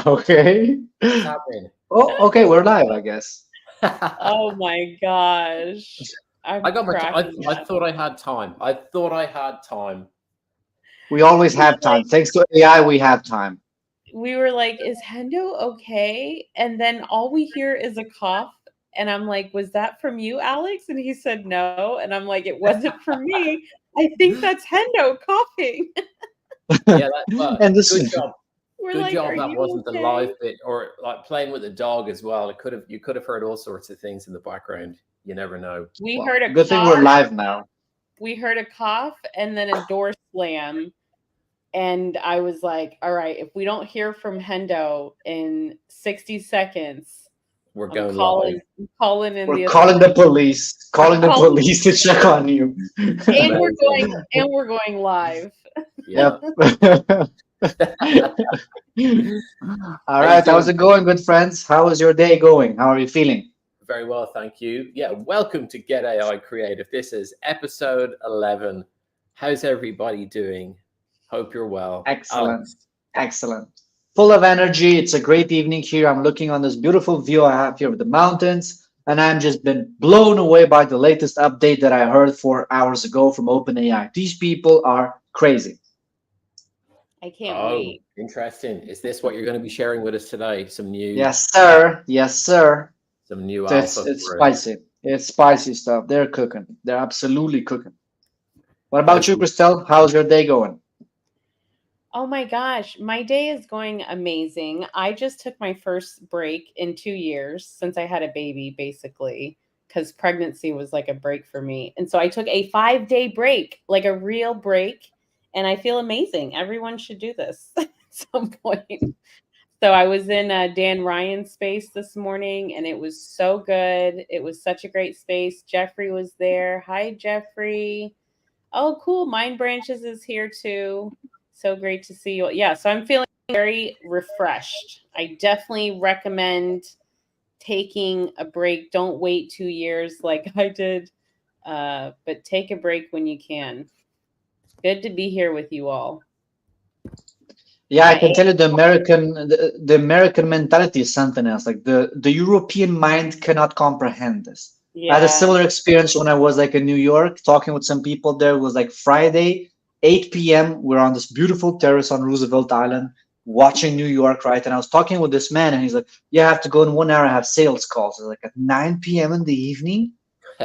Okay. What's happening? Oh, okay. We're live, I guess. Oh my gosh. I I'm got my. cracking I up. thought I had time. I thought I had time. We always We have were time. Thanks to AI, we have time. we were like, is Hendo okay? And then all we hear is a cough. And I'm like, was that from you, Alex? And he said no. And I'm like, it wasn't for me. I think that's Hendo coughing. Yeah, that. But And this good is job. We're Good like, job. are That you wasn't the live okay? bit, or like playing with the dog as well. It could have. You could have heard all sorts of things in the background. You never know. We well, heard a good thing we're cough. live now. We heard a cough and then a door slam. And I was like, all right, if we don't hear from Hendo in 60 seconds, We're I'm going live. calling in We're the calling the authorities. police. Calling the Calling police to check on you. Amazing. and we're going live. Yeah. Yep. All How you right. How's doing? it going, good friends? How is your day going? How are you feeling? Very well, thank you. Yeah, welcome to Get AI Creative. This is episode 11. How's everybody doing? Hope you're well. Excellent. Alex. Excellent. Full of energy. It's a great evening here. I'm looking on this beautiful view I have here of the mountains, and I'm just been blown away by the latest update that I heard 4 hours ago from OpenAI. These people are crazy. I can't Oh, wait. interesting. Is this what you're going to be sharing with us today? Yes, sir. Yes, sir. Some new So it's alpha it's for us. spicy. It's spicy stuff. They're cooking. They're absolutely cooking. What about you, Awesome. Christelle? How's your day going? Oh my gosh, my day is going amazing. I just took my first break in 2 years since I had a baby, basically, because pregnancy was like a break for me. And so I took a 5 day break, like a real break. And I feel amazing. Everyone should do this at some point. So I was in Dan Ryan's space this morning and it was so good. It was such a great space. Jeffrey was there. Hi, Jeffrey. Oh, cool. Mind Branches is here too. So great to see you. Yeah, so I'm feeling very refreshed. I definitely recommend taking a break. Don't wait 2 years like I did, but take a break when you can. Good to be here with you all. Yeah, I My can tell you the American mentality is something else. Like the European mind cannot comprehend this. I had a yeah, similar experience when I was like in New York, talking with some people there. It was like Friday, 8 p.m. We're on this beautiful terrace on Roosevelt Island, watching New York, right? And I was talking with this man, and he's like, "Yeah, I have to go in 1 hour. I have sales calls." I was like at 9 p.m. in the evening.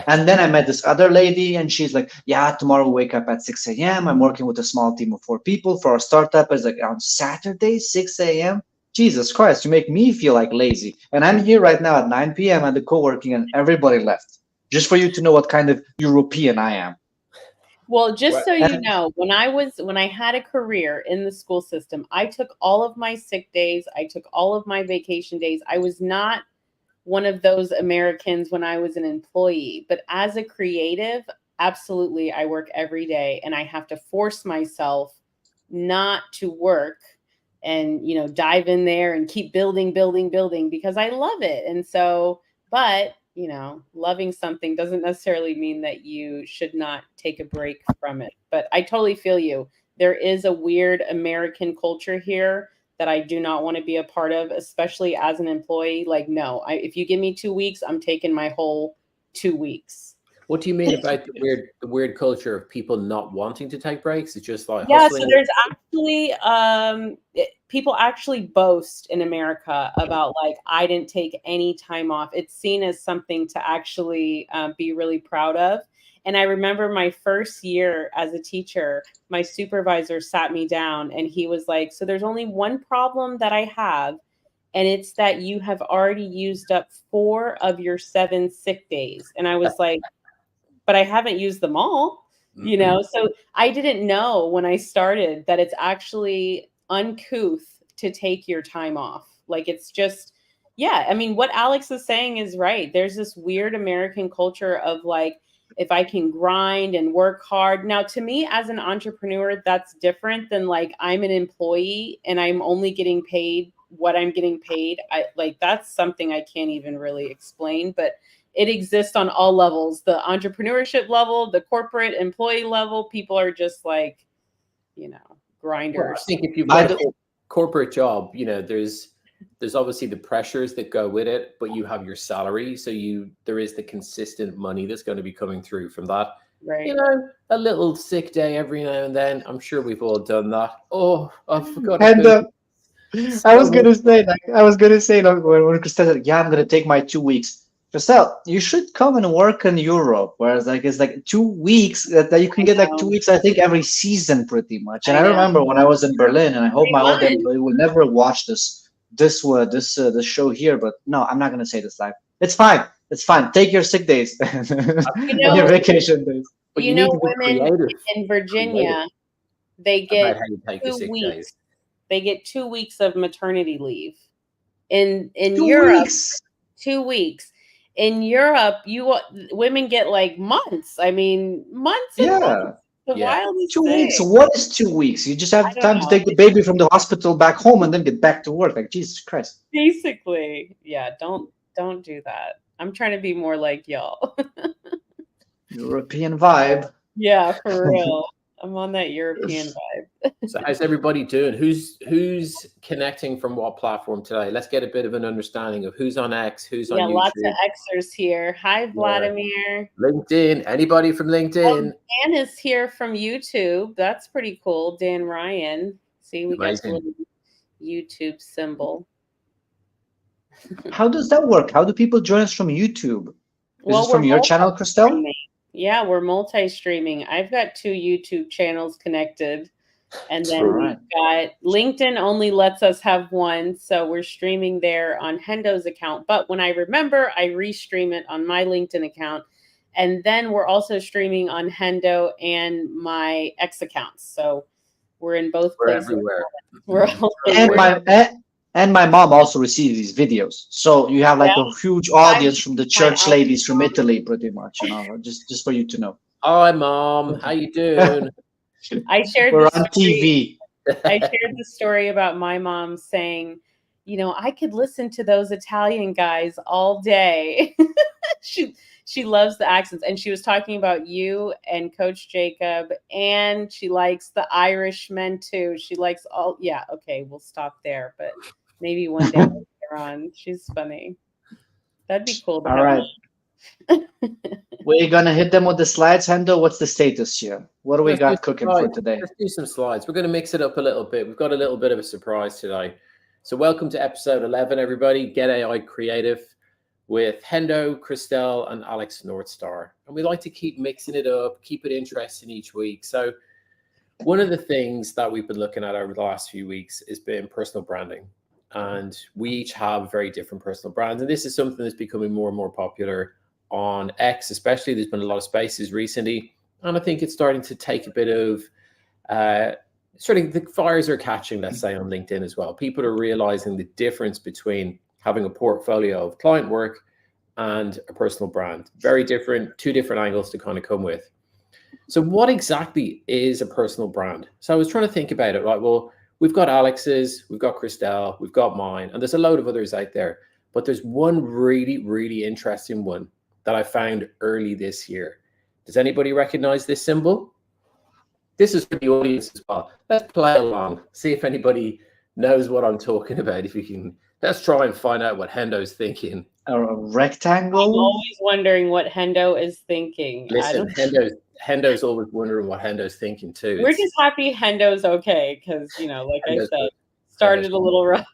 And then I met this other lady, and she's like, "Yeah, tomorrow we wake up at 6 a.m. I'm working with a small team of 4 people for our startup." It's like on Saturday, 6 a.m. Jesus Christ, you make me feel like lazy. And I'm here right now at 9 p.m. at the co-working, and everybody left. Just for you to know what kind of European I am. well, just What? so you And know, when I had a career in the school system, I took all of my sick days, I took all of my vacation days. I was not one of those Americans when I was an employee, but as a creative, absolutely I work every day and I have to force myself not to work and dive in there and keep building because I love it. And so, but loving something doesn't necessarily mean that you should not take a break from it. But I totally feel you. There is a weird American culture here that I do not want to be a part of, especially as an employee. Like, no, if you give me 2 weeks, I'm taking my whole 2 weeks. What do you mean about the weird culture of people not wanting to take breaks? It's just like Yeah, so hustling. there's actually people actually boast in America about like I didn't take any time off. It's seen as something to actually be really proud of. And I remember my first year as a teacher, my supervisor sat me down and he was like, "So there's only one problem that I have, and it's that you have already used up 4 of your 7 sick days." And I was like, "But I haven't used them all." Mm-mm. So I didn't know when I started that it's actually uncouth to take your time off. Like it's just, yeah. I mean, what Alex is saying is right. There's this weird American culture of like, if I can grind and work hard. Now, to me, as an entrepreneur, that's different than like I'm an employee and I'm only getting paid what I'm getting paid. I like that's something I can't even really explain, but it exists on all levels, the entrepreneurship level, the corporate employee level. People are just like, Well, I grinders. think if you've by got a the corporate job, there's there's obviously the pressures that go with it, but you have your salary, so there is the consistent money that's going to be coming through from that. Right. You know, a little sick day every now and then. I'm sure we've all done that. Oh, I forgot. And I was gonna say, like, when Christelle said, "Yeah, I'm gonna take my 2 weeks." Christelle, you should come and work in Europe, whereas like it's like 2 weeks that you can get like 2 weeks, I think, every season pretty much. And I know. remember when I was in Berlin, and I hope my Pretty audience will never watch this show here, but no, I'm not gonna say this live. It's fine. It's fine. Take your sick days and your vacation days. But you need know, to be women creative in Virginia, they about get how you take your 2 sick weeks. days. They get 2 weeks of maternity leave. In 2 Europe, weeks. 2 weeks. In Europe, women get like months. I mean, months and Yeah. months. The Yeah. wildest 2 thing. weeks. What is 2 weeks? You just I have don't time to know. take the baby from the hospital back home and then get back to work. Like, Jesus Christ. Basically, yeah. Don't do that. I'm trying to be more like y'all. European vibe. Yeah, for real. I'm on that European vibe. So how's everybody doing? Who's connecting from what platform today? Let's get a bit of an understanding of who's on X, who's on YouTube. Lots of Xers here. Hi, Vladimir. LinkedIn. Anybody from LinkedIn? Dan is here from YouTube. That's pretty cool. Dan Ryan. See, we got the little YouTube symbol. How does that work? How do people join us from YouTube? Is this from your channel, Christelle? Yeah, we're multi-streaming. I've got 2 YouTube channels connected. And then we've got LinkedIn only lets us have one. So we're streaming there on Hendo's account. But when I remember, I restream it on my LinkedIn account. And then we're also streaming on Hendo and my X accounts. So we're in both places. Everywhere. And my mom also receives these videos. So you have like a huge audience from the church ladies from Italy, pretty much, just for you to know. Hi, Mom. How you doing? I shared We're on TV. I shared the story about my mom saying, I could listen to those Italian guys all day. She loves the accents. And she was talking about you and Coach Jacob, and she likes the Irish men too. She likes all. Yeah, okay, we'll stop there. But maybe one day we'll get her on. She's funny. That'd be cool. All right. We're gonna hit them with the slides, Hendo. What's the status here? What do we got cooking for today? Let's do some slides. We're going to mix it up a little bit. We've got a little bit of a surprise today. So welcome to episode 11, everybody. Get AI Creative with Hendo, Christelle, and Alex Northstar. And we like to keep mixing it up, keep it interesting each week. So one of the things that we've been looking at over the last few weeks has been personal branding. And we each have very different personal brands. And this is something that's becoming more and more popular on X, especially. There's been a lot of spaces recently. And I think it's starting to take a bit of, the fires are catching, let's say, on LinkedIn as well. People are realizing the difference between having a portfolio of client work and a personal brand. Very different, 2 different angles to kind of come with. So what exactly is a personal brand? So I was trying to think about it, right? Well, we've got Alex's, we've got Christelle, we've got mine, and there's a load of others out there. But there's one really, really interesting one that I found early this year. Does anybody recognize this symbol? This is for the audience as well. Let's play along, see if anybody knows what I'm talking about. If you can, let's try and find out what Hendo's thinking. A rectangle? I'm always wondering what Hendo is thinking. Listen, Hendo's always wondering what Hendo's thinking too. We're just happy Hendo's okay because, like I said, started a little rough.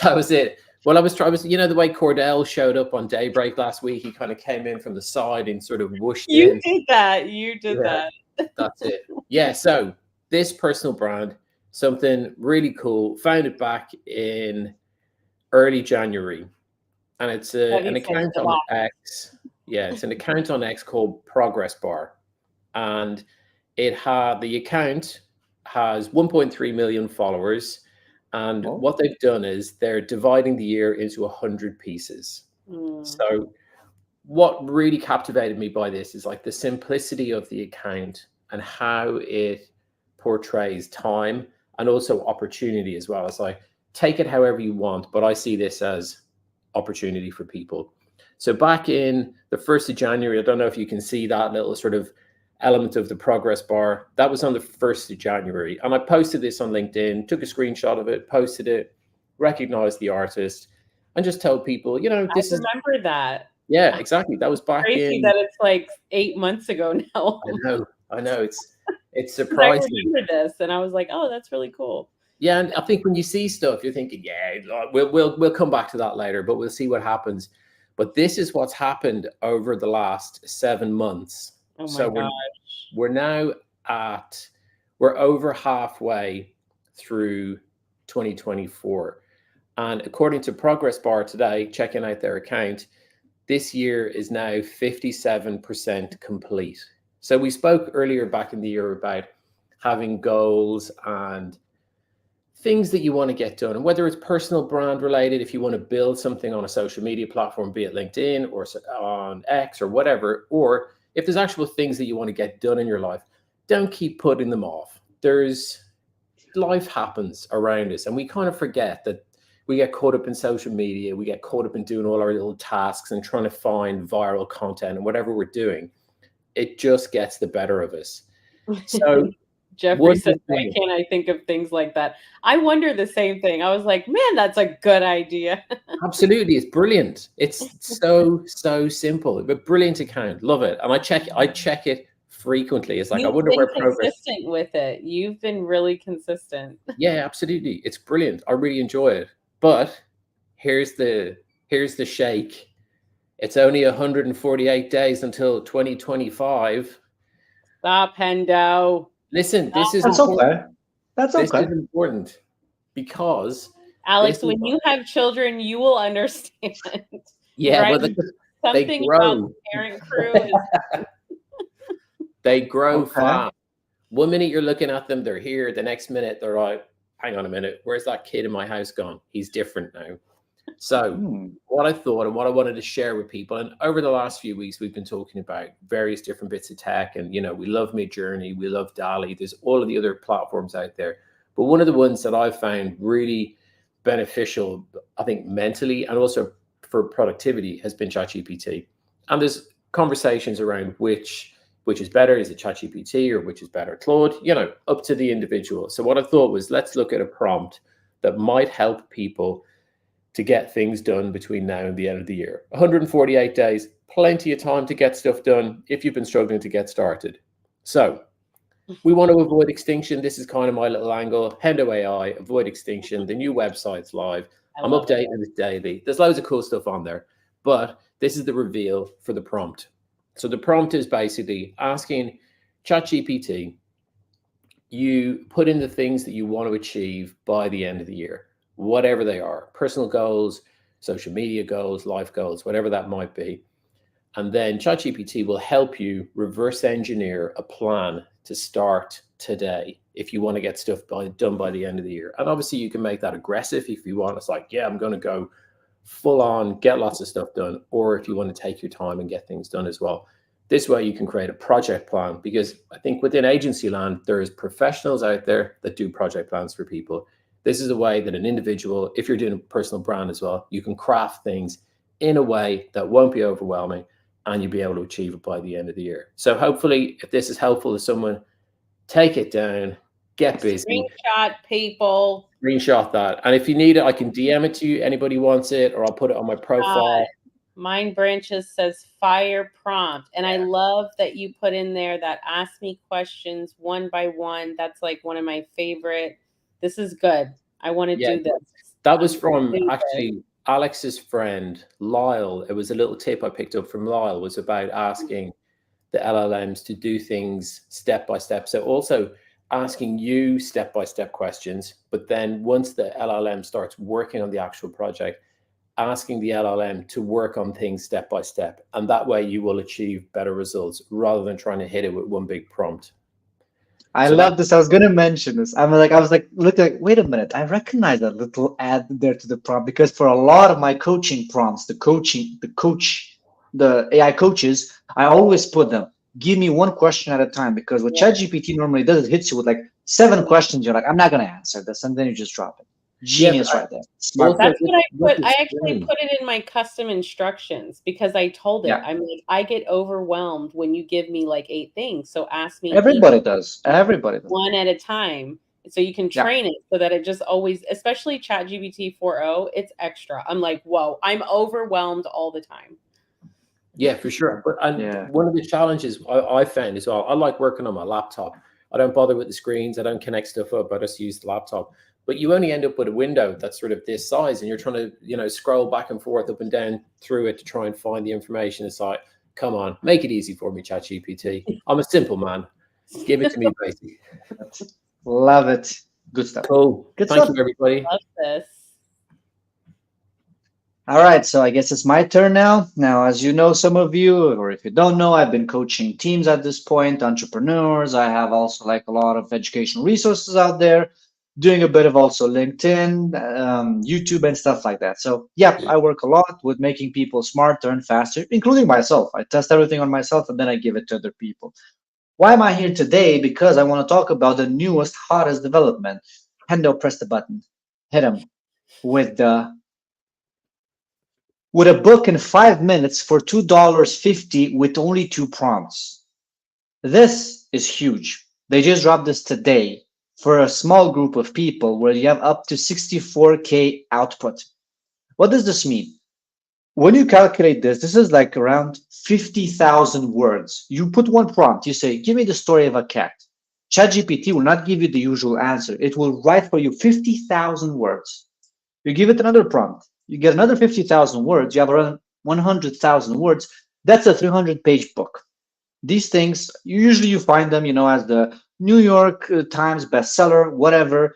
That was it. Well, I was the way Cordell showed up on Daybreak last week. He kind of came in from the side and sort of whooshed in. You did that. That's it. Yeah. So this personal brand, something really cool, founded back in early January, and it's an account on X. Yeah, it's an account on X called Progress Bar, and the account has 1.3 million followers. And what they've done is they're dividing the year into 100 pieces. So what really captivated me by this is like the simplicity of the account and how it portrays time and also opportunity as well. It's like, take it however you want, but I see this as opportunity for people. So back in the 1st of January, I don't know if you can see that little sort of element of the progress bar. That was on the 1st of January. And I posted this on LinkedIn, took a screenshot of it, posted it, recognize the artist, and just tell people, you know, this I is, remember that. yeah, exactly. That was back Crazy in, that it's like 8 months ago now. I know, it's 'Cause I surprising. remember this, and I was like, oh, that's really cool. Yeah, and I think when you see stuff, you're thinking, yeah, like, we'll come back to that later, but we'll see what happens. But this is what's happened over the last 7 months. Oh my So gosh. we're now we're over halfway through 2024. And according to Progress Bar today, checking out their account, this year is now 57% complete. So we spoke earlier back in the year about having goals and things that you want to get done, and whether it's personal brand related, if you want to build something on a social media platform, be it LinkedIn or on X or whatever, or if there's actual things that you want to get done in your life, don't keep putting them off. Life happens around us, and we kind of forget that. We get caught up in social media, we get caught up in doing all our little tasks and trying to find viral content, and whatever we're doing, it just gets the better of us. So Jeffrey said, why can't I think of things like that? I wonder the same thing. I was like, man, that's a good idea. Absolutely. It's brilliant. It's so simple, but brilliant account. Love it. And I check it frequently. It's like, I wonder where progress. Consistent with it. You've been really consistent. Yeah, absolutely. It's brilliant. I really enjoy it. But here's the shake. It's only 148 days until 2025. Stop, Hendo. Listen, this is important. Okay. That's okay. This is important because Alex, when you have children, you will understand. Yeah, right? but something about the parent crew is they grow fast. 1 minute you're looking at them, they're here. The next minute they're like, hang on a minute, where's that kid in my house gone? He's different now. So what I thought and what I wanted to share with people, and over the last few weeks, we've been talking about various different bits of tech, and, you know, we love Midjourney, we love DALL-E, there's all of the other platforms out there. But one of the ones that I've found really beneficial, I think mentally and also for productivity, has been ChatGPT. And there's conversations around which is better, is it ChatGPT or which is better, Claude, you know, up to the individual. So what I thought was, let's look at a prompt that might help people to get things done between now and the end of the year. 148 days, plenty of time to get stuff done if you've been struggling to get started. So we want to avoid extinction. This is kind of my little angle. Hendo AI, avoid extinction. The new website's live. I'm updating it daily. There's loads of cool stuff on there, but this is the reveal for the prompt. So the prompt is basically asking ChatGPT, you put in the things that you want to achieve by the end of the year, whatever they are, personal goals, social media goals, life goals, whatever that might be. And then ChatGPT will help you reverse engineer a plan to start today if you want to get stuff done by the end of the year. And obviously you can make that aggressive if you want. It's like, yeah, I'm going to go full on, get lots of stuff done, or if you want to take your time and get things done as well. This way you can create a project plan, because I think within agency land, there is professionals out there that do project plans for people. This is a way that an individual, if you're doing a personal brand as well, you can craft things in a way that won't be overwhelming and you'll be able to achieve it by the end of the year. So hopefully, if this is helpful to someone, take it down, get busy. Screenshot people. Screenshot that. And if you need it, I can DM it to you. Anybody wants it, or I'll put it on my profile. Mind Branches says fire prompt. And I love that you put in there that ask me questions one by one. That's like one of my favorite. This is good. I want to do this. That was from actually Alex's friend, Lyle. It was a little tip I picked up from Lyle, was about asking the LLMs to do things step by step. So also asking you step-by-step questions, but then once the LLM starts working on the actual project, asking the LLM to work on things step by step. And that way you will achieve better results rather than trying to hit it with one big prompt. I love this. I was going to mention this. I was like, wait a minute. I recognize that little add there to the prompt, because for a lot of my coaching prompts, the AI coaches, I always put them, give me one question at a time, because what ChatGPT normally does, it hits you with like 7 questions. You're like, I'm not going to answer this. And then you just drop it. Genius right there. Smart. That's what I put. I actually put it in my custom instructions, because I told it, I'm like, I get overwhelmed when you give me like 8 things. So ask me. Everybody does. Everybody does. One at a time. So you can Yeah. train it so that it just always, especially ChatGPT 4.0, it's extra. I'm like, whoa, I'm overwhelmed all the time. Yeah, for sure. But and Yeah. one of the challenges I found as well, I like working on my laptop. I don't bother with the screens. I don't connect stuff up. I just use the laptop. But you only end up with a window that's sort of this size, and you're trying to, scroll back and forth, up and down through it to try and find the information. It's like, come on, make it easy for me, ChatGPT. I'm a simple man. Give it to me, basically. Love it. Good stuff. Cool. Good Thank stuff. you, everybody. Love this. All right, so I guess it's my turn now. Now, as you know, some of you, or if you don't know, I've been coaching teams at this point, entrepreneurs. I have also like a lot of educational resources out there, doing a bit of also LinkedIn, YouTube, and stuff like that. So, yeah, I work a lot with making people smarter and faster, including myself. I test everything on myself and then I give it to other people. Why am I here today? Because I want to talk about the newest, hottest development. Hendo, press the button. Hit him with the with a book in 5 minutes for $2.50 with only 2 prompts. This is huge. They just dropped this today for a small group of people where you have up to 64K output. What does this mean? When you calculate this, this is like around 50,000 words. You put one prompt, you say, give me the story of a cat. ChatGPT will not give you the usual answer. It will write for you 50,000 words. You give it another prompt, you get another 50,000 words, you have around 100,000 words. That's a 300-page book. These things, usually you find them, as the New York Times bestseller, whatever.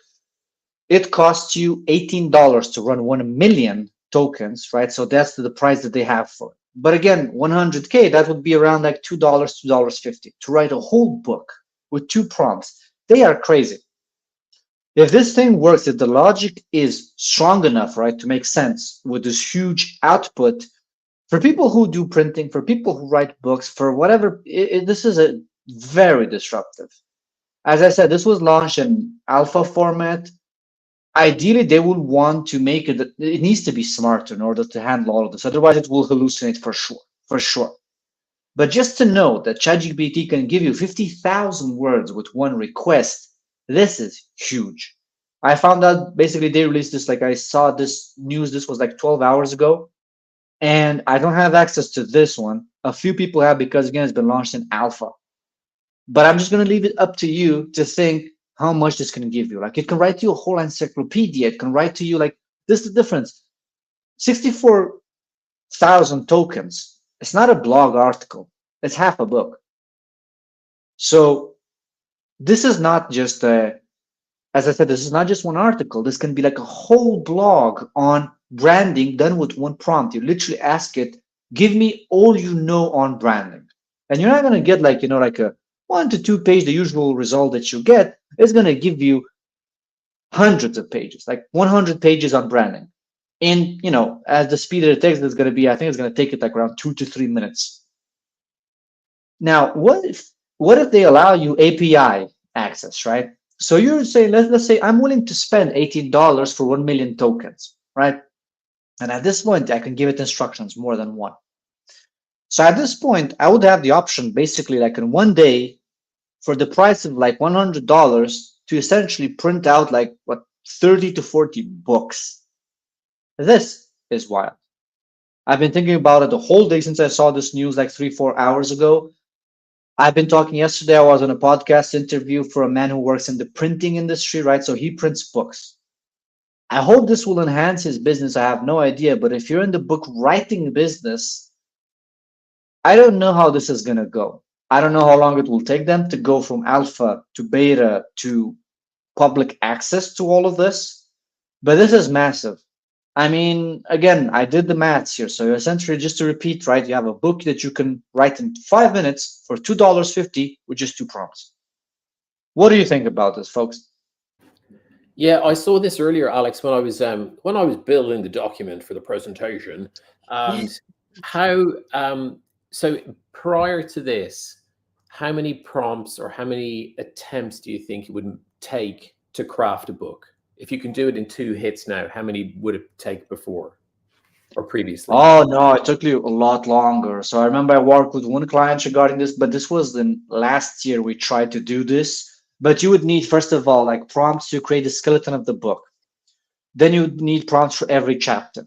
It costs you $18 to run 1 million tokens, right? So that's the price that they have for it. But again, 100K, that would be around like $2, $2.50 to write a whole book with 2 prompts. They are crazy. If this thing works, if the logic is strong enough, right, to make sense with this huge output, for people who do printing, for people who write books, for whatever, this is a very disruptive. As I said, this was launched in alpha format. Ideally, they will want to make it, it needs to be smart in order to handle all of this. Otherwise, it will hallucinate for sure, for sure. But just to know that ChatGPT can give you 50,000 words with one request, this is huge. I found out basically they released this, like I saw this news, this was like 12 hours ago. And I don't have access to this one. A few people have because, again, it's been launched in alpha. But I'm just going to leave it up to you to think how much this can give you. Like it can write to you a whole encyclopedia. It can write to you like this is the difference. 64,000 tokens. It's not a blog article. It's half a book. So this is not just as I said, this is not just one article. This can be like a whole blog on branding done with one prompt. You literally ask it, give me all you know on branding. And you're not going to get like, like a 1 to 2 page, the usual result that you get. It's going to give you hundreds of pages, like 100 pages on branding. And, as the speed that it takes, it's going to be, I think it's going to take it like around 2 to 3 minutes. Now, what if they allow you API access, right? So you're saying, let's say I'm willing to spend $18 for 1 million tokens, right? And at this point, I can give it instructions, more than one. So at this point, I would have the option basically like in one day for the price of like $100 to essentially print out like 30 to 40 books. This is wild. I've been thinking about it the whole day since I saw this news like 3-4 hours ago. I've been talking yesterday. I was on a podcast interview for a man who works in the printing industry, right? So he prints books. I hope this will enhance his business. I have no idea. But if you're in the book writing business, I don't know how this is going to go. I don't know how long it will take them to go from alpha to beta to public access to all of this. But this is massive. I mean, again, I did the maths here. So essentially, just to repeat, right, you have a book that you can write in 5 minutes for $2.50 with just 2 prompts. What do you think about this, folks? Yeah, I saw this earlier, Alex, when I was building the document for the presentation. So prior to this, how many prompts or how many attempts do you think it would take to craft a book? If you can do it in 2 hits now, how many would it take before or previously? Oh, no, it took you a lot longer. So I remember I worked with one client regarding this, but this was the last year we tried to do this. But you would need, first of all, like prompts to create the skeleton of the book. Then you would need prompts for every chapter.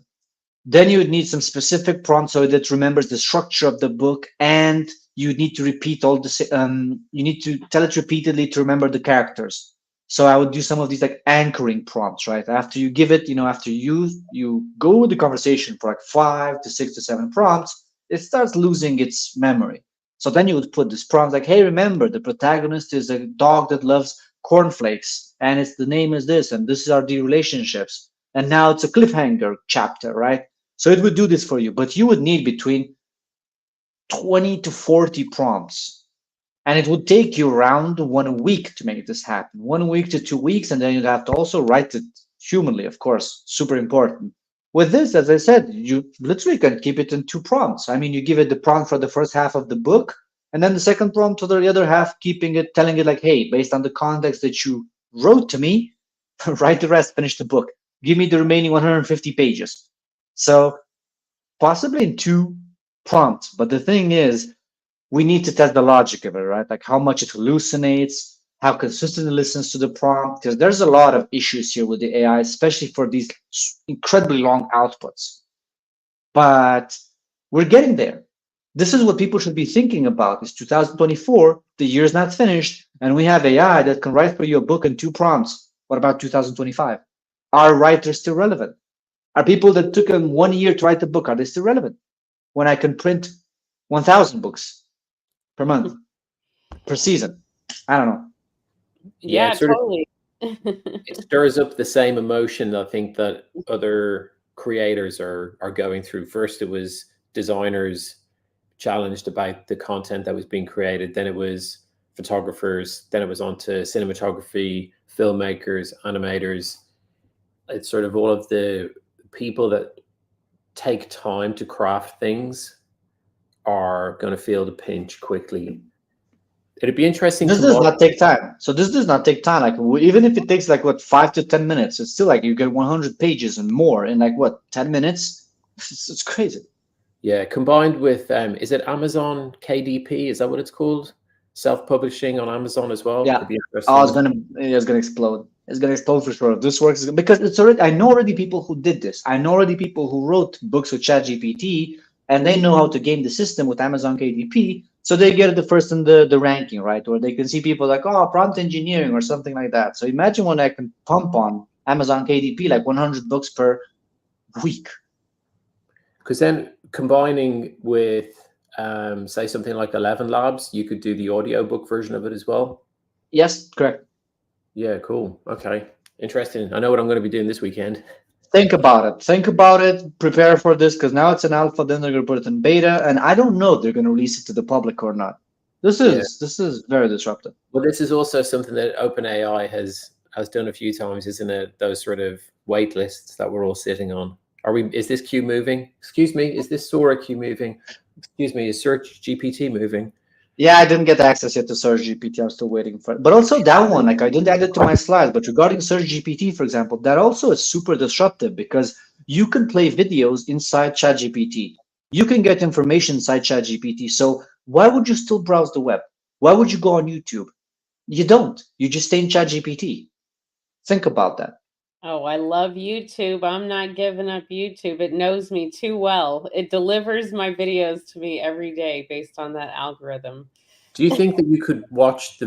Then you would need some specific prompts so that it remembers the structure of the book, and you need to repeat all the you need to tell it repeatedly to remember the characters. So I would do some of these like anchoring prompts, right? After you give it, after you go with the conversation for like 5 to 6 to 7 prompts, it starts losing its memory. So then you would put this prompt like, hey, remember the protagonist is a dog that loves cornflakes, and the name is this, and this are the relationships. And now it's a cliffhanger chapter, right? So it would do this for you, but you would need between 20 to 40 prompts. And it would take you around 1 week to make this happen, 1 week to 2 weeks. And then you'd have to also write it humanly, of course, super important. With this, as I said, you literally can keep it in 2 prompts. I mean, you give it the prompt for the first half of the book, and then the second prompt for the other half, telling it like, hey, based on the context that you wrote to me, write the rest, finish the book. Give me the remaining 150 pages. So possibly in 2 prompts. But the thing is, we need to test the logic of it, right? Like how much it hallucinates, how consistent it listens to the prompt, because there's a lot of issues here with the AI, especially for these incredibly long outputs. But we're getting there. This is what people should be thinking about. It's 2024, the year's not finished, and we have AI that can write for you a book in 2 prompts. What about 2025? Are writers still relevant? Are people that took them 1 year to write the book, are they still relevant? When I can print 1,000 books per month, per season. I don't know. Yeah, totally. It stirs up the same emotion, I think, that other creators are going through. First, it was designers challenged about the content that was being created. Then it was photographers. Then it was onto cinematography, filmmakers, animators. It's sort of all of the people that take time to craft things are going to feel the pinch quickly. It'd be interesting. This does not take time. So this does not take time. Like even if it takes like 5 to 10 minutes, it's still like you get 100 pages and more in 10 minutes. It's crazy. Yeah, combined with is it Amazon KDP? Is that what it's called? Self-publishing on Amazon as well. Yeah. Oh, it's gonna explode. It's gonna explode for sure. This works because it's already. I know already people who did this. I know already people who wrote books with ChatGPT, and they know how to game the system with Amazon KDP. So they get the first in the ranking, right? Or they can see people like, oh, prompt engineering or something like that. So imagine when I can pump on Amazon KDP like 100 books per week. Because then combining with, say, something like 11 Labs, you could do the audiobook version of it as well. Yes, correct. Yeah, cool. Okay. Interesting. I know what I'm going to be doing this weekend. Think about it. Think about it. Prepare for this because now it's an alpha. Then they're going to put it in beta, and I don't know if they're going to release it to the public or not. This is very disruptive. Well, this is also something that OpenAI has done a few times, isn't it? Those sort of wait lists that we're all sitting on. Is this queue moving? Excuse me. Is this Sora queue moving? Excuse me. Is Search GPT moving? Yeah, I didn't get access yet to Search GPT. I'm still waiting for it. But also that one, like I didn't add it to my slides. But regarding Search GPT, for example, that also is super disruptive because you can play videos inside ChatGPT. You can get information inside ChatGPT. So why would you still browse the web? Why would you go on YouTube? You don't. You just stay in ChatGPT. Think about that. Oh, I love YouTube. I'm not giving up YouTube. It knows me too well. It delivers my videos to me every day based on that algorithm. Do you think that you could watch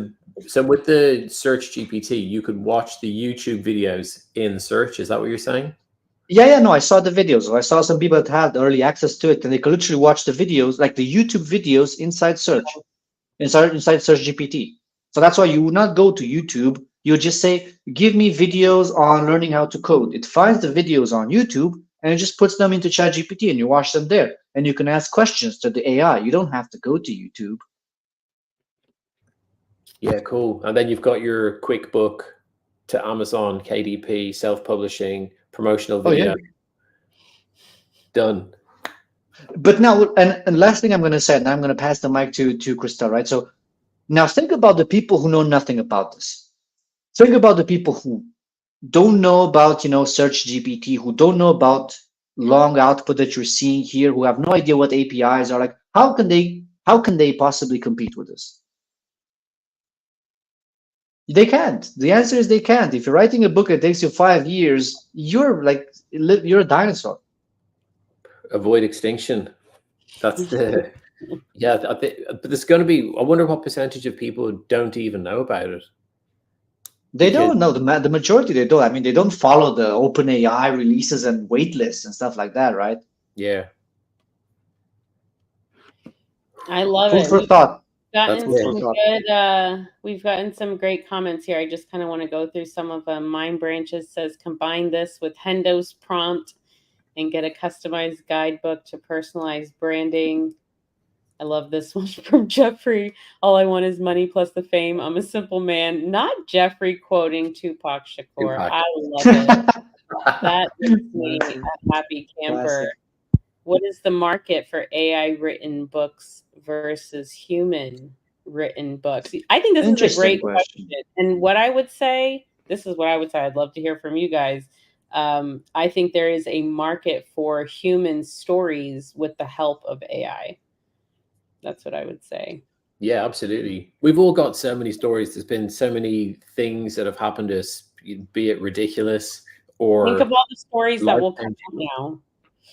so with the Search GPT, you could watch the YouTube videos in Search? Is that what you're saying? Yeah, no, I saw the videos. I saw some people that had early access to it, and they could literally watch the videos, like the YouTube videos inside Search, inside Search GPT. So that's why you would not go to YouTube. You just say, give me videos on learning how to code. It finds the videos on YouTube and it just puts them into ChatGPT and you watch them there. And you can ask questions to the AI. You don't have to go to YouTube. Yeah, cool. And then you've got your quick book to Amazon, KDP, self-publishing, promotional video. Done. But now, and last thing I'm going to say, and I'm going to pass the mic to Christelle, right? So now think about the people who know nothing about this. Think about the people who don't know about, Search GPT, who don't know about long output that you're seeing here, who have no idea what APIs are. Like, how can they possibly compete with this? They can't. The answer is they can't. If you're writing a book that takes you 5 years, you're a dinosaur. Avoid extinction. That's the yeah. But there's going to be. I wonder what percentage of people don't even know about it. They Because don't know the majority. They don't. I mean, they don't follow the OpenAI releases and wait lists and stuff like that, right? yeah, I love Food it. for We've thought. that's gotten what some thought. good. We've gotten some great comments here. I just kind of want to go through some of them. Mind Branches says combine this with Hendo's prompt and get a customized guidebook to personalized branding. I love this one from Jeffrey. All I want is money plus the fame. I'm a simple man. Not Jeffrey quoting Tupac Shakur. Tupac. I love it. That makes me a happy camper. Classic. What is the market for AI written books versus human written books? I think this is a Interesting great question. question. And what I would say, this is what I would say. I'd love to hear from you guys. I think there is a market for human stories with the help of AI. That's what I would say. Yeah, absolutely. We've all got so many stories. There's been so many things that have happened to us, be it ridiculous or Think of all the stories that will come life-changing. out now.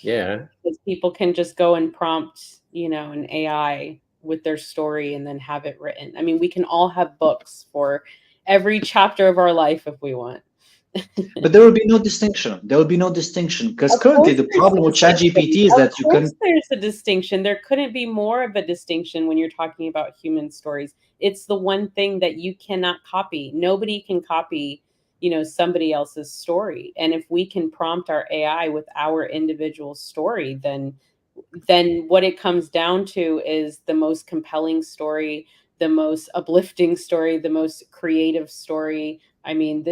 Yeah, Because people can just go and prompt, an AI with their story and then have it written. I mean, we can all have books for every chapter of our life if we want. But there will be no distinction. There will be no distinction because Of currently course the problem with there's a distinction. ChatGPT is that Of you can. course there's a distinction. There couldn't be more of a distinction when you're talking about human stories. It's the one thing that you cannot copy. Nobody can copy, somebody else's story. And if we can prompt our AI with our individual story, then what it comes down to is the most compelling story, the most uplifting story, the most creative story. I mean,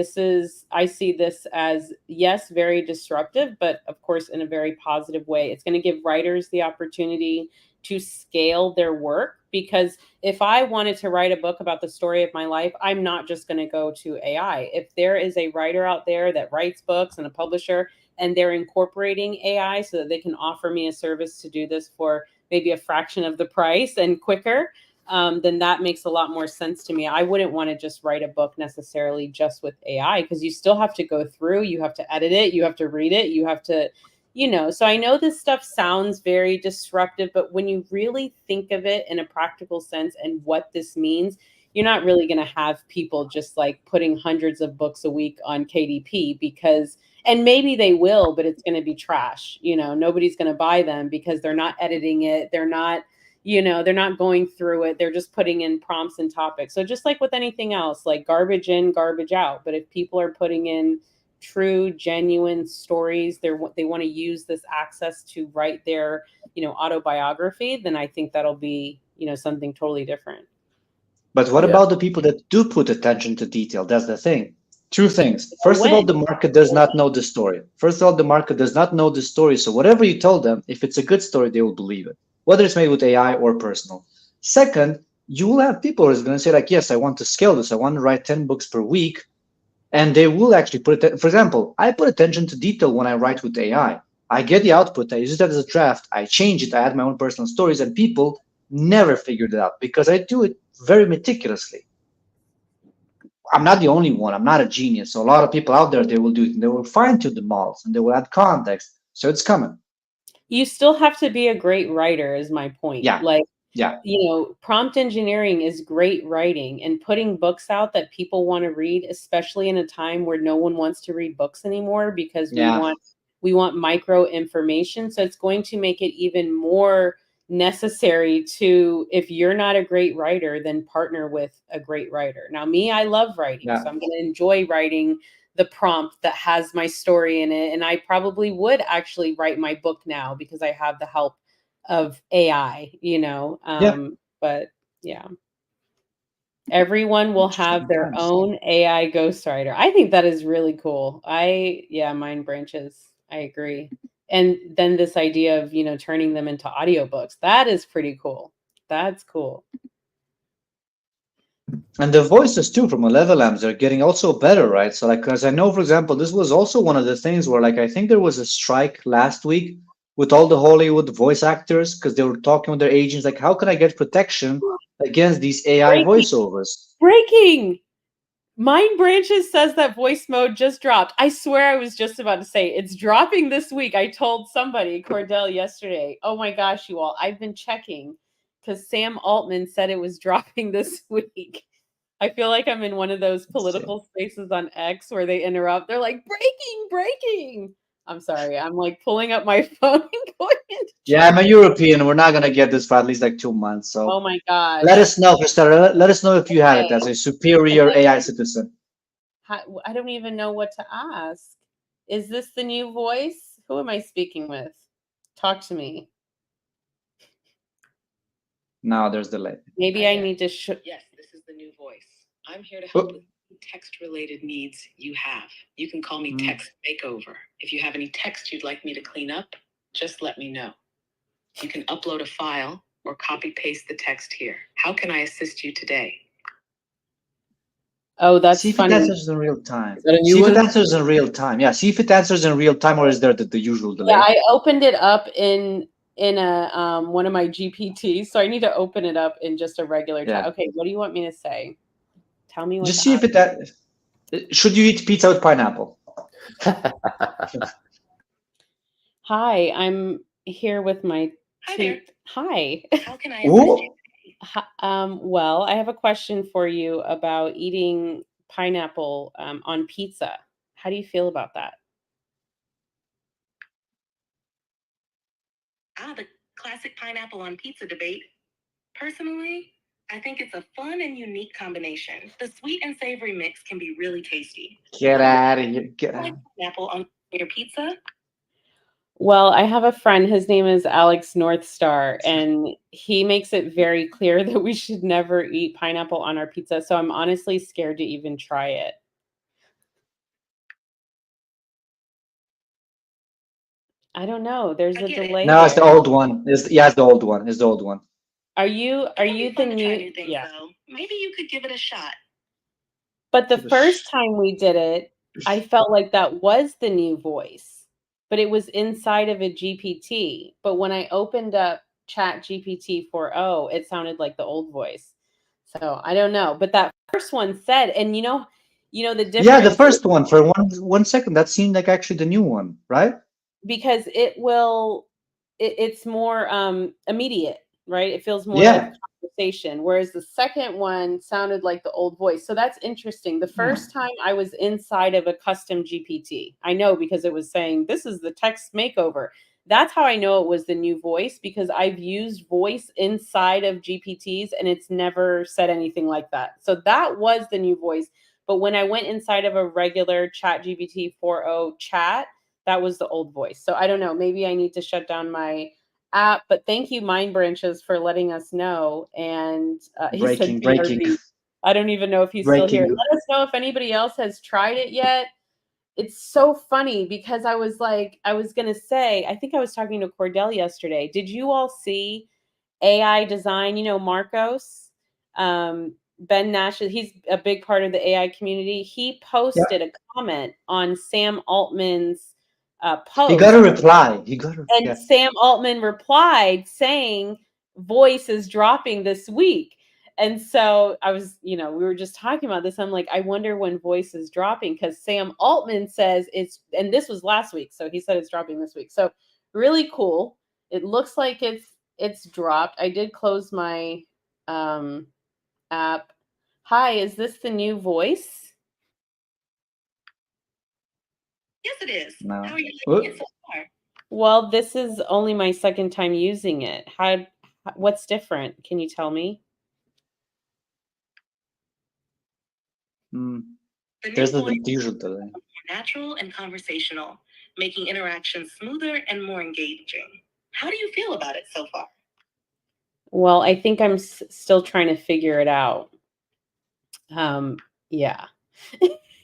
I see this as, yes, very disruptive, but of course, in a very positive way. It's going to give writers the opportunity to scale their work, because if I wanted to write a book about the story of my life, I'm not just going to go to AI. If there is a writer out there that writes books and a publisher, and they're incorporating AI so that they can offer me a service to do this for maybe a fraction of the price and quicker, then that makes a lot more sense to me. I wouldn't want to just write a book necessarily just with AI, because you still have to go through, you have to edit it, you have to read it, you have to, so I know this stuff sounds very disruptive, but when you really think of it in a practical sense and what this means, you're not really going to have people just like putting hundreds of books a week on KDP, because, and maybe they will, but it's going to be trash. Nobody's going to buy them because they're not editing it. They're not, they're not going through it. They're just putting in prompts and topics. So just like with anything else, like garbage in, garbage out. But if people are putting in true, genuine stories, they want to use this access to write their, autobiography, then I think that'll be, something totally different. But what about the people that do put attention to detail? That's the thing. Two things. First of all, the market does not know the story. So whatever you tell them, if it's a good story, they will believe it, whether it's made with AI or personal. Second, you will have people who are going to say, like, yes, I want to scale this. I want to write 10 books per week. And they will actually put it. For example, I put attention to detail when I write with AI. I get the output. I use it as a draft. I change it. I add my own personal stories. And people never figured it out because I do it very meticulously. I'm not the only one. I'm not a genius. So a lot of people out there, they will do it. And they will fine-tune the models and they will add context. So it's coming. You still have to be a great writer, is my point. Yeah. Prompt engineering is great writing, and putting books out that people want to read, especially in a time where no one wants to read books anymore because we want micro information. So it's going to make it even more necessary to, if you're not a great writer, then partner with a great writer. Now, me, I love writing, so I'm going to enjoy writing the prompt that has my story in it. And I probably would actually write my book now because I have the help of AI, but yeah, everyone will have their own AI ghostwriter. I think that is really cool. Mind Branches. I agree. And then this idea of, turning them into audiobooks, that is pretty cool. That's cool. And the voices too from LLMs are getting also better, right? So like, because I know, for example, this was also one of the things where, like, I think there was a strike last week with all the Hollywood voice actors because they were talking with their agents, like, how can I get protection against these AI voiceovers? Breaking! Mind Branches says that voice mode just dropped. I swear I was just about to say it's dropping this week. I told somebody, Cordell, yesterday. Oh my gosh, you all. I've been checking because Sam Altman said it was dropping this week. I feel like I'm in one of those political spaces on X where they interrupt. They're like, breaking. I'm sorry. I'm like pulling up my phone and going into Yeah, I'm a European. We're not gonna get this for at least like 2 months. So oh my gosh. let us know, Christella. Let us know if you have it as a superior AI citizen. I don't even know what to ask. Is this the new voice? Who am I speaking with? Talk to me. Now there's delay. Maybe I need to Yes, this is the new voice. I'm here to help with text-related needs you have. You can call me Text Makeover. If you have any text you'd like me to clean up, just let me know. You can upload a file or copy-paste the text here. How can I assist you today? Oh, that's see if funny. it answers in real time. Is that a new See if one? it answers in real time. Yeah, see if it answers in real time, or is there the usual delay? Yeah, I opened it up in a one of my GPTs, so I need to open it up in just a regular time. Okay, what do you want me to say? Tell me what. Just see if it that. Should you eat pizza with pineapple? Hi, I'm here with my. Hi there. Hi. How can I assist you? Well, I have a question for you about eating pineapple on pizza. How do you feel about that? The classic pineapple on pizza debate. Personally, I think it's a fun and unique combination. The sweet and savory mix can be really tasty. Get out of here. Get out. Pineapple on your pizza? Well, I have a friend, his name is Alex Northstar, and he makes it very clear that we should never eat pineapple on our pizza. So I'm honestly scared to even try it. I don't know. There's a delay. No, it's the old one. It's the old one. It's the old one. Are you the new? Yeah. Maybe you could give it a shot. But the first time we did it, I felt like that was the new voice, but it was inside of a GPT. But when I opened up Chat GPT 4.0, it sounded like the old voice. So I don't know. But that first one said, and you know the difference. Yeah, the first one for 1 second that seemed like actually the new one, right? Because it's more immediate, right? It feels more like a conversation, whereas the second one sounded like the old voice. So that's interesting. The first time I was inside of a custom GPT, I know because it was saying this is the text makeover. That's how I know it was the new voice, because I've used voice inside of GPTs and it's never said anything like that. So that was the new voice. But when I went inside of a regular Chat GPT 4.0 chat, that was the old voice. So I don't know. Maybe I need to shut down my app. But thank you, Mind Branches, for letting us know. And he said breaking. I don't even know if he's still here. Let us know if anybody else has tried it yet. It's so funny because I was going to say, I think I was talking to Cordell yesterday. Did you all see AI design? You know, Marcos, Ben Nash, he's a big part of the AI community. He posted a comment on Sam Altman's post. He got a reply. Sam Altman replied saying voice is dropping this week. And so I was, we were just talking about this. I'm like, I wonder when voice is dropping, because Sam Altman says and this was last week. So he said it's dropping this week. So really cool. It looks like it's dropped. I did close my app. Hi, is this the new voice? Yes, it is. No. How are you liking it so far? Well, this is only my second time using it. What's different? Can you tell me? There's the usual delay. More natural and conversational, making interactions smoother and more engaging. How do you feel about it so far? Well, I think I'm still trying to figure it out. Yeah.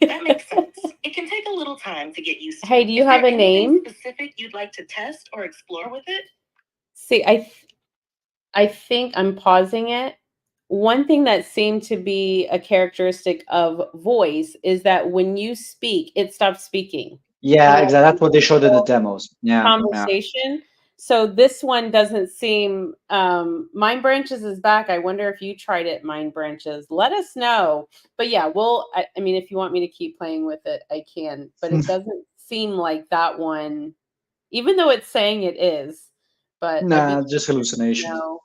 That makes sense. It can take a little time to get used to. Hey, do you have a name? Specific you'd like to test or explore with it? See, I think I'm pausing it. One thing that seemed to be a characteristic of voice is that when you speak, it stops speaking. Yeah, exactly. That's what they showed in the demos. Yeah. Conversation. So this one doesn't seem, Mind Branches is back. I wonder if you tried it, Mind Branches. Let us know. But yeah, I mean, if you want me to keep playing with it, I can. But it doesn't seem like that one, even though it's saying it is. But Nah, just hallucination. no.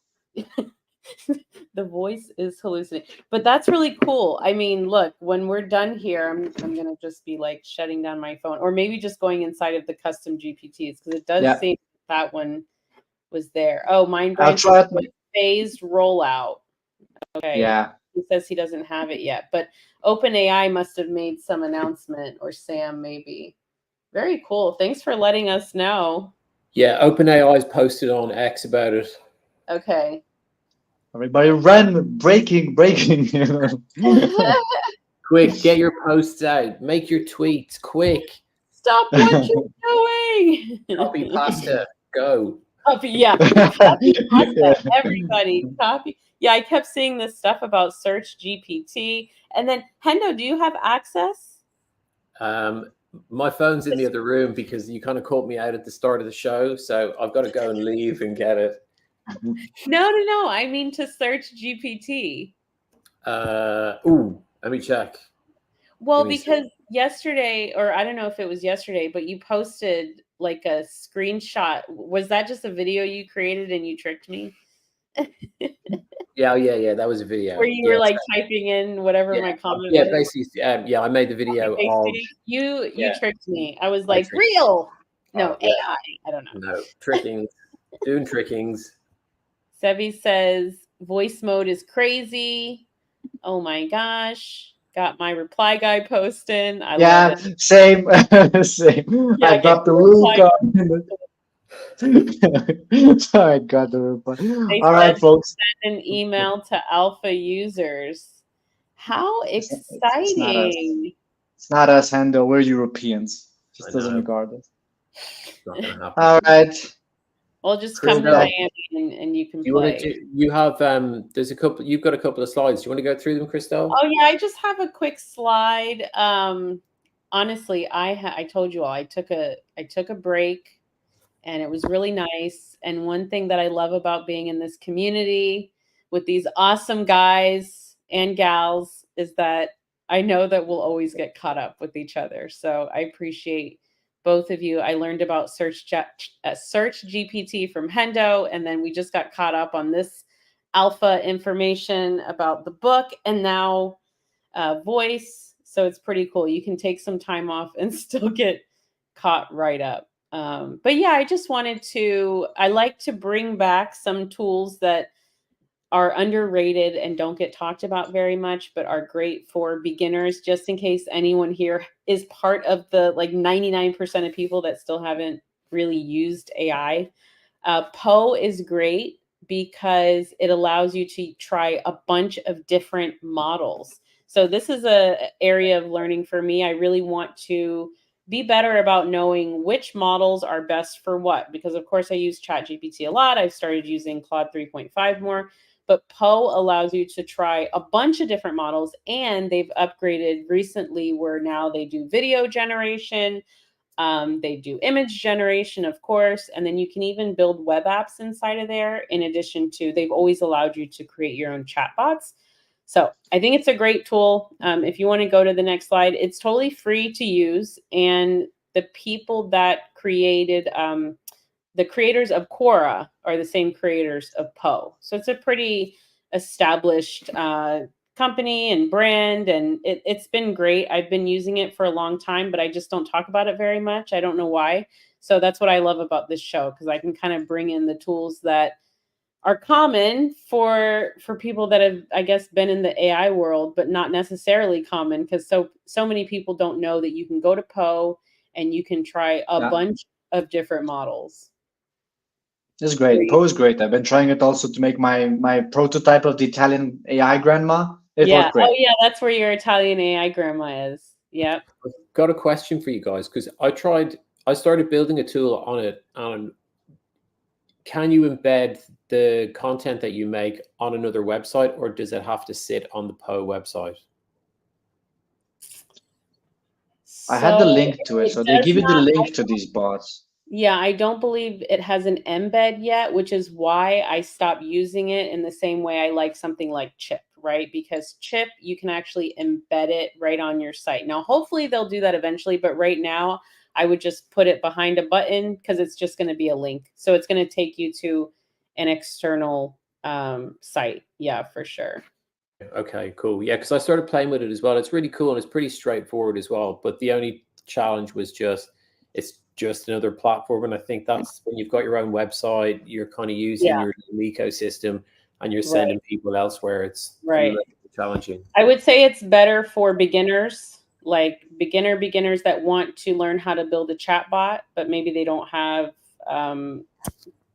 The voice is hallucinating, but that's really cool. I mean, look, when we're done here, I'm gonna just be like shutting down my phone, or maybe just going inside of the custom GPTs, because it does seem that one was there. Oh, Mind Branch phased rollout. Okay. Yeah. He says he doesn't have it yet, but OpenAI must have made some announcement, or Sam maybe. Very cool. Thanks for letting us know. Yeah, OpenAI's posted on X about it. Okay. Everybody run, breaking. Quick, get your posts out. Make your tweets, quick. Stop what you're doing. Copy pasta, go. Copy, yeah. Copy pasta, everybody. Copy. Yeah, I kept seeing this stuff about Search GPT. And then, Hendo, do you have access? My phone's in the other room because you kind of caught me out at the start of the show. So I've got to go and leave and get it. No. I mean to Search GPT. Let me check. Well, because yesterday, or I don't know if it was yesterday, but you posted like a screenshot. Was that just a video you created and you tricked me? Yeah. That was a video. Where you were like typing in whatever my comment was. Yeah, basically, I made the video of you tricked me. I was like, real. No, AI. I don't know. No, trickings. Doing trickings. Sevi says voice mode is crazy. Oh my gosh. Got my reply guy posting. I love it. Same. Same. Yeah, I got the I got the reply. All right, folks. Send an email to alpha users. How exciting. It's not us, Hendo. We're Europeans. Just doesn't regard us. All right. Well, just come to Miami and you can play. You have there's a couple. You've got a couple of slides. Do you want to go through them, Christelle? Oh yeah, I just have a quick slide. Honestly, I told you all I took a break, and it was really nice. And one thing that I love about being in this community with these awesome guys and gals is that I know that we'll always get caught up with each other. So I appreciate both of you. I learned about Search GPT from Hendo, and then we just got caught up on this alpha information about the book, and now voice. So it's pretty cool. You can take some time off and still get caught right up. But yeah, I like to bring back some tools that are underrated and don't get talked about very much, but are great for beginners, just in case anyone here is part of the like 99% of people that still haven't really used AI. Poe is great because it allows you to try a bunch of different models. So this is an area of learning for me. I really want to be better about knowing which models are best for what, because of course I use ChatGPT a lot. I've started using Claude 3.5 more. But Poe allows you to try a bunch of different models, and they've upgraded recently where now they do video generation, they do image generation, of course, and then you can even build web apps inside of there. In addition to, they've always allowed you to create your own chatbots. So I think it's a great tool. If you want to go to the next slide, it's totally free to use, and the people that created the creators of Quora are the same creators of Poe. So it's a pretty established company and brand, and it's been great. I've been using it for a long time, but I just don't talk about it very much. I don't know why. So that's what I love about this show, because I can kind of bring in the tools that are common for people that have, I guess, been in the AI world, but not necessarily common, because so many people don't know that you can go to Poe and you can try a bunch of different models. It's great. Poe is great. I've been trying it also to make my prototype of the Italian AI grandma. It worked great. Oh yeah, that's where your Italian AI grandma is. Yeah. I've got a question for you guys, because I started building a tool on it. Can you embed the content that you make on another website, or does it have to sit on the Poe website? I had the link to it, so they give you the link to these bots. Yeah, I don't believe it has an embed yet, which is why I stopped using it in the same way I like something like Chip, right? Because Chip, you can actually embed it right on your site. Now, hopefully they'll do that eventually, but right now I would just put it behind a button because it's just going to be a link. So it's going to take you to an external site. Yeah, for sure. Okay, cool. Yeah, because I started playing with it as well. It's really cool and it's pretty straightforward as well. But the only challenge was it's just another platform. And I think that's when you've got your own website, you're kind of using Yeah. your ecosystem and you're sending people elsewhere. It's a Right. little challenging. I would say it's better for beginners, like beginners that want to learn how to build a chatbot, but maybe they don't have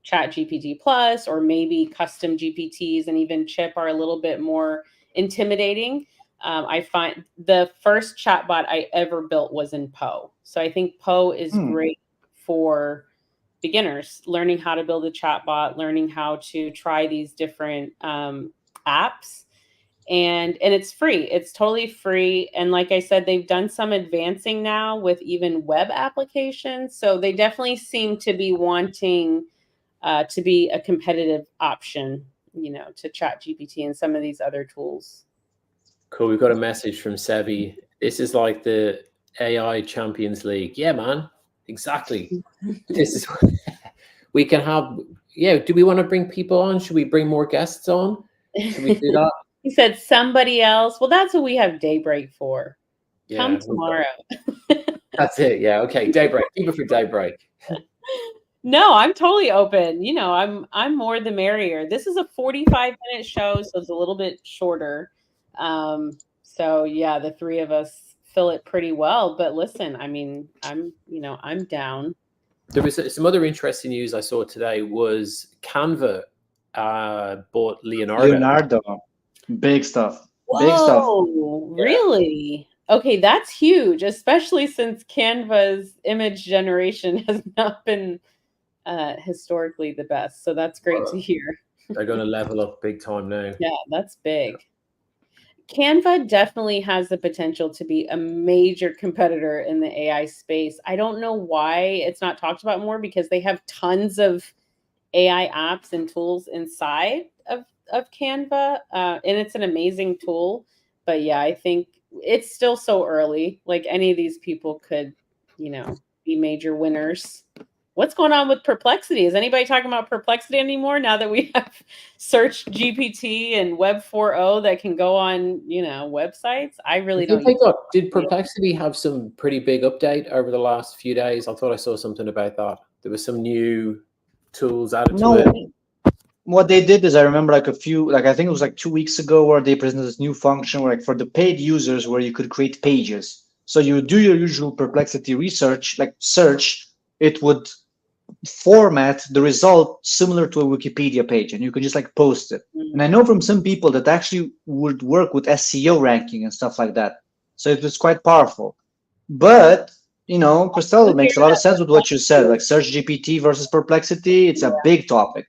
Chat GPT Plus, or maybe custom GPTs and even Chip are a little bit more intimidating. I find the first chatbot I ever built was in Poe. So I think Poe is great for beginners, learning how to build a chatbot, learning how to try these different apps. And it's free. It's totally free. And like I said, they've done some advancing now with even web applications. So they definitely seem to be wanting to be a competitive option, to Chat GPT and some of these other tools. Cool. We've got a message from Sevi. This is like the AI Champions League. Yeah, man. Exactly. This is we can have. Yeah. Do we want to bring people on? Should we bring more guests on? Should we do that? He said somebody else. Well, that's what we have Daybreak for. Yeah, come tomorrow. That's it. Yeah. Okay. Daybreak. Keep it for Daybreak. No, I'm totally open. I'm more the merrier. This is a 45-minute show, so it's a little bit shorter. So yeah, the three of us fill it pretty well. But listen, I mean, I'm down. There was some other interesting news I saw today. Was Canva bought Leonardo. Big stuff. Whoa, Big stuff. Really? Okay, that's huge, especially since Canva's image generation has not been historically the best. So that's great to hear. They're going to level up big time now. Yeah, that's big. Canva definitely has the potential to be a major competitor in the AI space. I don't know why it's not talked about more, because they have tons of AI apps and tools inside of Canva, and it's an amazing tool. But yeah, I think it's still so early. Like, any of these people could, be major winners. What's going on with Perplexity? Is anybody talking about Perplexity anymore now that we have Search GPT and Web 4.0 that can go on, websites? I really don't. Did Perplexity have some pretty big update over the last few days? I thought I saw something about that. There was some new tools added to it. What they did is, I remember I think it was like 2 weeks ago, where they presented this new function where, for the paid users, where you could create pages. So you would do your usual Perplexity research, like search, it would format the result similar to a Wikipedia page, and you can just post it. And I know from some people that actually would work with SEO ranking and stuff like that. So it was quite powerful. But Christelle, makes a lot of sense with what you said, like Search GPT versus Perplexity. It's a big topic.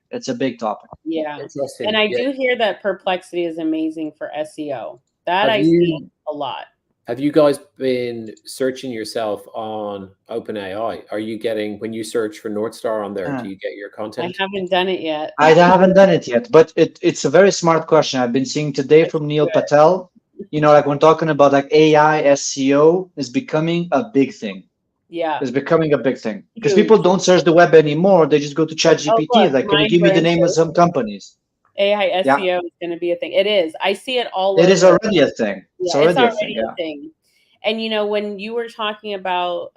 Yeah. And I do hear that Perplexity is amazing for SEO. That I see a lot. Have you guys been searching yourself on OpenAI? Are you getting, when you search for North Star on there, do you get your content? I haven't done it yet. I haven't done it yet, but it's a very smart question. I've been seeing today from Neil Patel. When talking about AI SEO is becoming a big thing. Yeah. It's becoming a big thing because people don't search the web anymore. They just go to ChatGPT. Can you give me the name of some companies? AI SEO is going to be a thing. It is. I see it all over. It is already a thing. It's already a thing. And when you were talking about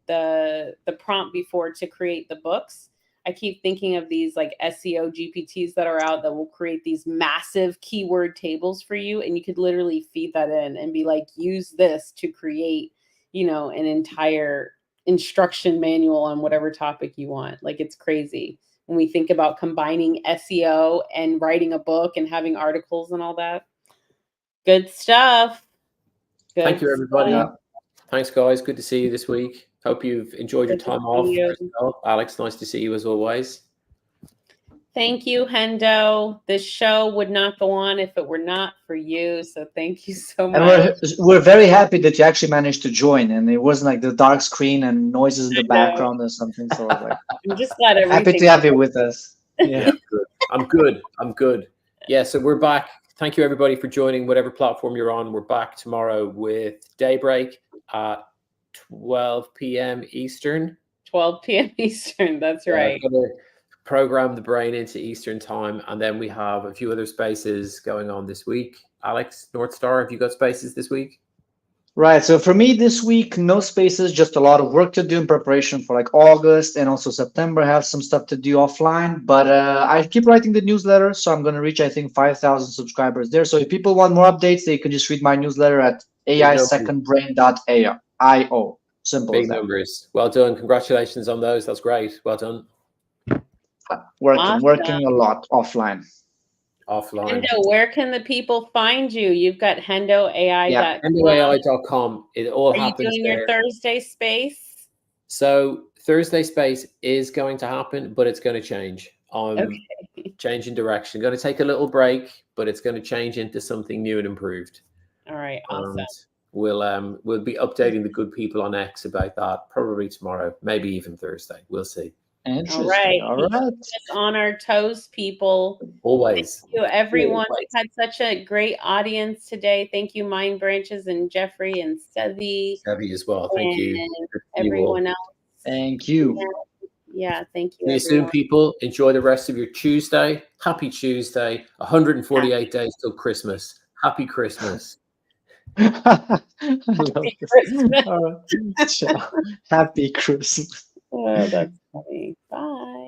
the prompt before to create the books, I keep thinking of these SEO GPTs that are out that will create these massive keyword tables for you, and you could literally feed that in and be like, use this to create, an entire instruction manual on whatever topic you want. It's crazy when we think about combining SEO and writing a book and having articles and all that. Good stuff. Thank you, everybody. Thanks, guys. Good to see you this week. Hope you've enjoyed your time off. Alex, nice to see you as always. Thank you, Hendo. This show would not go on if it were not for you. So thank you so much. And we're very happy that you actually managed to join, and it wasn't like the dark screen and noises in the background or something. So I was like, I'm just glad everything. happy to have you with us. Yeah, good. I'm good. Yeah, so we're back. Thank you everybody for joining whatever platform you're on. We're back tomorrow with Daybreak at 12 p.m. Eastern. 12 p.m. Eastern. That's right. Program the brain into Eastern time, and then we have a few other spaces going on this week. Alex, North Star, have you got spaces this week? Right. So for me this week, no spaces, just a lot of work to do in preparation for like August and also September. I have some stuff to do offline, but I keep writing the newsletter, so I'm going to reach, I think, 5,000 subscribers there. So if people want more updates, they can just read my newsletter at aisecondbrain.io. Simple. Big numbers. Well done. Congratulations on those. That's great. Well done. Working a lot offline. Hendo, where can the people find you? You've got HendoAI. Yeah, HendoAI.com. It all happens. Are you doing there. Your Thursday space? So Thursday space is going to happen, but it's going to change. I'm changing direction. Going to take a little break, but it's going to change into something new and improved. All right, awesome. And we'll be updating the good people on X about that probably tomorrow, maybe even Thursday. We'll see. All right. On our toes, people. Always. Thank you, everyone. We've had such a great audience today. Thank you, Mind Branches and Jeffrey and Sevi. Sevi as well. Thank you. Everyone else. Thank you. Yeah, thank you. See you soon, people. Enjoy the rest of your Tuesday. Happy Tuesday. 148 days till Christmas. Happy Christmas. Happy Christmas. Happy Christmas. Oh, that's funny. Bye.